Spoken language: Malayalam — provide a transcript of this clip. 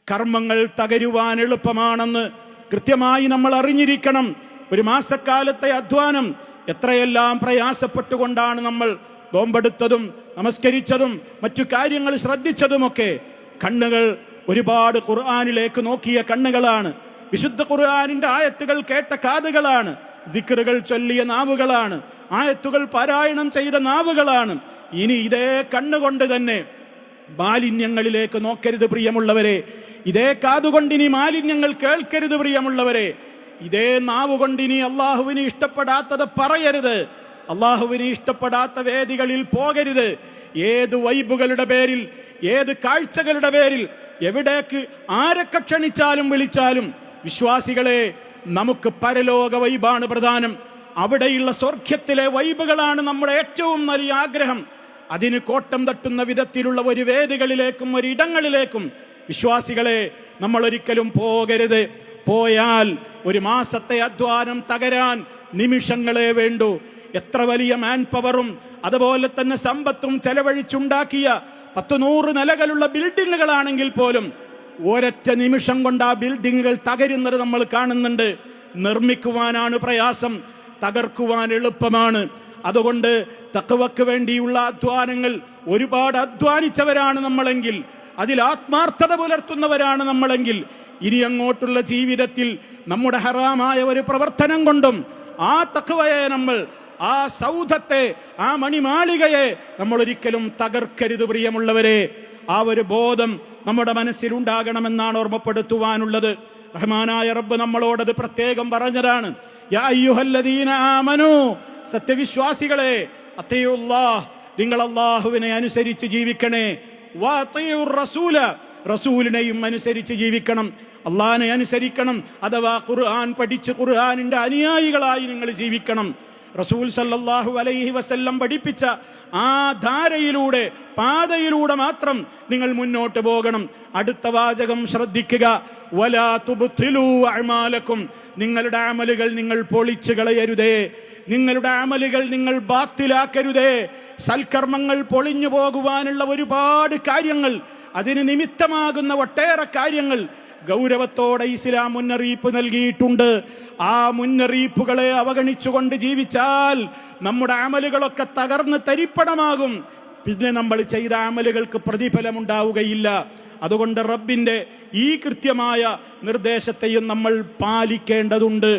കർമ്മങ്ങൾ തകരുവാൻ എളുപ്പമാണെന്ന് കൃത്യമായി നമ്മൾ അറിഞ്ഞിരിക്കണം. ഒരു മാസക്കാലത്തെ അധ്വാനം എത്രയെല്ലാം പ്രയാസപ്പെട്ടുകൊണ്ടാണ് നമ്മൾ നോമ്പെടുത്തതും നമസ്കരിച്ചതും മറ്റു കാര്യങ്ങൾ ശ്രദ്ധിച്ചതുമൊക്കെ. കണ്ണുകൾ ഒരുപാട് ഖുർആനിലേക്ക് നോക്കിയ കണ്ണുകളാണ്. വിശുദ്ധ ഖുർആനിന്റെ ആയത്തുകൾ കേട്ട കാതുകളാണ്. ദിക്റുകൾ ചൊല്ലിയ നാവുകളാണ്. ആയത്തുകൾ പാരായണം ചെയ്ത നാവുകളാണ്. ഇനി ഇതേ കണ്ണുകൊണ്ട് തന്നെ മാലിന്യങ്ങളിലേക്ക് നോക്കരുത് പ്രിയമുള്ളവരെ. ഇതേ കാതുകൊണ്ടിനി മാലിന്യങ്ങൾ കേൾക്കരുത് പ്രിയമുള്ളവരെ. ഇതേ നാവ് കൊണ്ടിനി അള്ളാഹുവിന് ഇഷ്ടപ്പെടാത്തത് പറയരുത്. അള്ളാഹുവിന് ഇഷ്ടപ്പെടാത്ത വേദികളിൽ പോകരുത്. ഏത് വൈബുകളുടെ പേരിൽ, ഏത് കാഴ്ചകളുടെ പേരിൽ, എവിടേക്ക് ആരൊക്കെ ക്ഷണിച്ചാലും വിളിച്ചാലും വിശ്വാസികളെ, നമുക്ക് പരലോക വൈബാണ് പ്രധാനം. അവിടെയുള്ള സ്വർഗ്ഗത്തിലെ വൈബുകളാണ് നമ്മുടെ ഏറ്റവും വലിയ ആഗ്രഹം. അതിന് കോട്ടം തട്ടുന്ന വിധത്തിലുള്ള ഒരു വേദികളിലേക്കും ഒരിടങ്ങളിലേക്കും വിശ്വാസികളെ നമ്മൾ ഒരിക്കലും പോകരുത്. പോയാൽ ഒരു മാസത്തെ അധ്വാനം തകരാൻ നിമിഷങ്ങളെ വേണ്ടൂ. എത്ര വലിയ മാൻ പവറും അതുപോലെ തന്നെ സമ്പത്തും ചെലവഴിച്ചുണ്ടാക്കിയ 100 നിലകളുള്ള ബിൽഡിങ്ങുകളാണെങ്കിൽ പോലും ഒരൊറ്റ നിമിഷം കൊണ്ട് ആ ബിൽഡിങ്ങുകൾ തകരുന്നത് നമ്മൾ കാണുന്നുണ്ട്. നിർമ്മിക്കുവാനാണ് പ്രയാസം, തകർക്കുവാൻ എളുപ്പമാണ്. അതുകൊണ്ട് തഖ്വക്ക് വേണ്ടിയുള്ള അധ്വാനങ്ങൾ ഒരുപാട് അധ്വാനിച്ചവരാണ് നമ്മളെങ്കിൽ, അതിൽ ആത്മാർത്ഥത പുലർത്തുന്നവരാണ് നമ്മളെങ്കിൽ, ഇനി അങ്ങോട്ടുള്ള ജീവിതത്തിൽ നമ്മുടെ ഹറാമായ ഒരു പ്രവർത്തനം കൊണ്ടും ആ തഖ്വയെ നമ്മൾ, ആ സൗധത്തെ, ആ മണിമാളികയെ നമ്മൾ ഒരിക്കലും തകർക്കരുത് പ്രിയമുള്ളവരെ. ആ ഒരു ബോധം നമ്മുടെ മനസ്സിലുണ്ടാകണമെന്നാണ് ഓർമ്മപ്പെടുത്തുവാനുള്ളത്. റഹ്മാനായ റബ്ബ് നമ്മളോടത് പ്രത്യേകം പറഞ്ഞതാണ്. യാ അയ്യുഹല്ലദീന ആമനൂ, സത്യവിശ്വാസികളെ, അത്തിയുല്ലാഹ്, നിങ്ങൾ അല്ലാഹുവിനെ അനുസരിച്ച് ജീവിക്കണേ. വഅത്തിയുർ റസൂല, റസൂലിനെയും അനുസരിച്ച് ജീവിക്കണം. അള്ളാഹിനെ അനുസരിക്കണം, അഥവാ ഖുർആൻ പഠിച്ച് ഖുർആനിന്റെ അനുയായികളായി നിങ്ങൾ ജീവിക്കണം. റസൂൽ സല്ലല്ലാഹു അലൈഹി വസല്ലം പഠിപ്പിച്ച ആ ധാരയിലൂടെ, പാതയിലൂടെ മാത്രം നിങ്ങൾ മുന്നോട്ട് പോകണം. അടുത്ത വാചകം ശ്രദ്ധിക്കുക. വലാ തുബ്തിലൂ അഅമാലക്കും, നിങ്ങളുടെ അമലുകൾ നിങ്ങൾ പൊളിച്ചു കളയരുതേ. നിങ്ങളുടെ അമലുകൾ നിങ്ങൾ ബാത്തിലാക്കരുതേ. സൽക്കർമ്മങ്ങൾ പൊളിഞ്ഞു പോകുവാനുള്ള ഒരുപാട് കാര്യങ്ങൾ, അതിന് നിമിത്തമാകുന്ന ഒട്ടേറെ കാര്യങ്ങൾ ഗൗരവത്തോടെ ഇസ്ലാം മുന്നറിയിപ്പ് നൽകിയിട്ടുണ്ട്. ആ മുന്നറിയിപ്പുകളെ അവഗണിച്ചുകൊണ്ട് ജീവിച്ചാൽ നമ്മുടെ അമലുകളൊക്കെ തകർന്ന് തരിപ്പണമാകും. പിന്നെ നമ്മൾ ചെയ്ത അമലുകൾക്ക് പ്രതിഫലമുണ്ടാവുകയില്ല. അതുകൊണ്ട് റബ്ബിന്റെ ഈ കൃത്യമായ നിർദ്ദേശത്തെയും നമ്മൾ പാലിക്കേണ്ടതുണ്ട്.